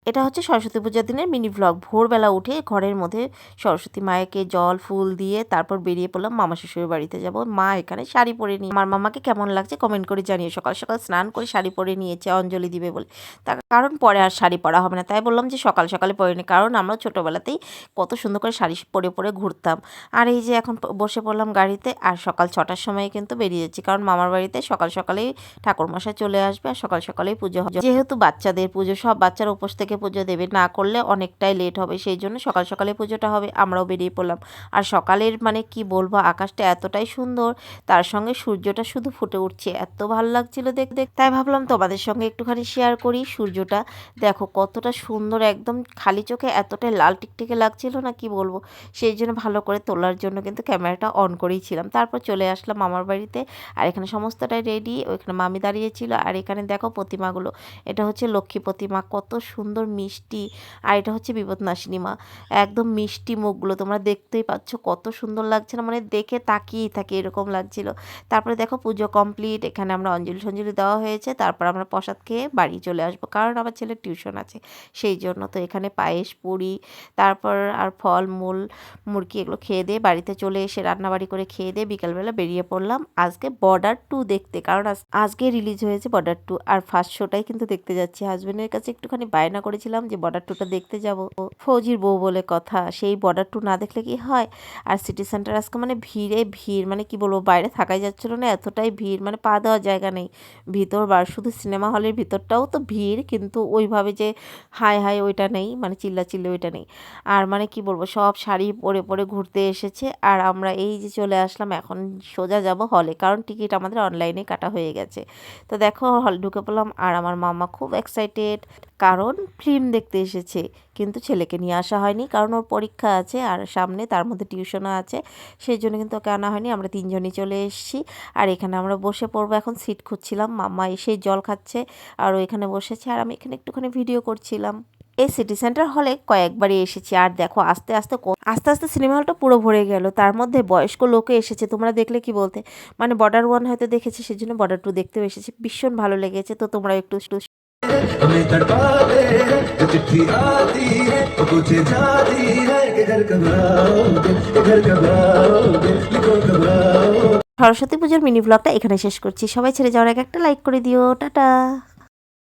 এটা হচ্ছে সরস্বতী পূজার দিনের মিনি ভ্লগ। ভোরবেলা উঠে ঘরের মধ্যে সরস্বতী মাকে জল ফুল দিয়ে তারপর বেরিয়ে পড়লাম মামা শ্বশুরের বাড়িতে যাব। মা এখানে শাড়ি পরে নিয়ে, আমার মামাকে কেমন লাগছে কমেন্ট করে জানিয়ে। সকাল সকাল স্নান করে শাড়ি পরে নিয়েছে অঞ্জলি দিবে বলে, তার কারণ পরে আর শাড়ি পরা হবে না, তাই বললাম যে সকাল সকালে পরে নি, কারণ আমরা ছোটোবেলাতেই কত সুন্দর করে শাড়ি পরে পরে ঘুরতাম। আর এই যে এখন বসে পড়লাম গাড়িতে, আর সকাল 6টার সময় কিন্তু বেরিয়ে যাচ্ছি, কারণ মামার বাড়িতে সকাল সকালেই ঠাকুরমশাই চলে আসবে আর সকাল সকালেই পুজো হবে। যেহেতু বাচ্চাদের পুজো, সব বাচ্চারা উপোস থেকে পুজো দেবে, না করলে অনেকটাই লেট হবে, সেই জন্য সকাল সকালে পুজোটা হবে। আমরাও বেরিয়ে পড়লাম। আর সকালের মানে কি বলবো, আকাশটা এতটাই সুন্দর, তার সঙ্গে সূর্যটা শুধু ফুটে উঠছে, এত ভালো লাগছিল দেখতে। তাই ভাবলাম তোমাদের সঙ্গে একটুখানি শেয়ার করি। সূর্যটা দেখো কতটা সুন্দর, একদম খালি চোখে এতটাই লাল টিকটিকে লাগছিল না, কি বলবো। সেই জন্য ভালো করে তোলার জন্য কিন্তু ক্যামেরাটা অন করেই ছিলাম। তারপর চলে আসলাম মামার বাড়িতে, আর এখানে সমস্তটাই রেডি। ওইখানে মামি দাঁড়িয়েছিল, আর এখানে দেখো প্রতিমাগুলো, এটা হচ্ছে লক্ষ্মী প্রতিমা, কত সুন্দর মিষ্টি। আর এটা হচ্ছে বিপদনাশিনী মা, একদম মিষ্টি মুখগুলো তোমরা দেখতেই পাচ্ছ, কত সুন্দর লাগছে না, মানে দেখে তাকিয়েই থাকে এরকম লাগছিল। তারপরে দেখো পুজো কমপ্লিট, এখানে আমরা অঞ্জলি সঞ্জলি দেওয়া হয়েছে, তারপর আমরা প্রসাদ খেয়ে বাড়ি চলে আসবো, কারণ আমার ছেলের টিউশন আছে সেই জন্য। তো এখানে পায়েস পুরি তারপর আর ফল মূল মুরগি এগুলো খেয়ে দিয়ে বাড়িতে চলে এসে রান্নাবাড়ি করে খেয়ে দিয়ে বিকালবেলা বেরিয়ে পড়লাম আজকে বর্ডার 2 দেখতে, কারণ আজকে রিলিজ হয়েছে বর্ডার 2, আর ফার্স্ট শোটাই কিন্তু দেখতে যাচ্ছি। হাজবেন্ডের কাছে একটুখানি বায়না করেছিলাম যে বর্ডার 2টা দেখতে যাব, ফৌজির বউ বলে কথা, সেই বর্ডার 2 না দেখলে কি হয়। আর সিটি সেন্টার আজকে মানে ভিড়ে ভিড়, মানে কি বলবো, বাইরে থাকাই যাচ্ছিল না, এতটাই ভিড়, মানে পা দেওয়ার জায়গা নেই ভিতর। শুধু সিনেমা হলের ভিতরটাও তো ভিড়, কিন্তু ওইভাবে যে হাই হাই ওইটা নেই, মানে চিল্লা চিল্লি ওইটা নেই। আর মানে কি বলবো, সব শাড়ি পরে পরে ঘুরতে এসেছে, আর আমরা এই যে চলে আসলাম, এখন সোজা যাব হলে, কারণ টিকিট আমাদের অনলাইনে কাটা হয়ে গেছে। তো দেখো হল ঢুকে পড়লাম, আর আমার মামা খুব এক্সাইটেড, কারণ ফিল্ম দেখতে এসেছে। কিন্তু ছেলেকে নিয়ে আসা হয়নি, কারণ ওর পরীক্ষা আছে আর সামনে, তার মধ্যে টিউশনও আছে, সেই জন্য কিন্তু ওকে আনা হয়নি। আমরা তিনজনই চলে এসেছি, আর এখানে আমরা বসে পড়বো, এখন সিট খুঁজছিলাম। মামা এসেই জল খাচ্ছে, আর ও এখানে বসেছে, আর আমি এখানে একটুখানি ভিডিও করছিলাম। এই সিটি সেন্টার হলে কয়েকবারই এসেছি, আর দেখো আস্তে আস্তে আস্তে আস্তে সিনেমা হলটা পুরো ভরে গেল, তার মধ্যে বয়স্ক লোকও এসেছে। তোমরা দেখলে কি বলতে, মানে বর্ডার 1 হয়তো দেখেছে, সেজন্য বর্ডার 2 দেখতেও এসেছে, ভীষণ ভালো লেগেছে। তো তোমরা একটু हमें तड़पाते हैं जो चिट्ठी आती है वो पूछे जाती है इधर कब आओगे इधर कब आओगे लिखो कब आओगे। সরস্বতী পুজোর মিনি ব্লগটা এখানে শেষ করছি। সবাই ছেড়ে যাওয়ার আগে একটা লাইক করে দিও। টাটা।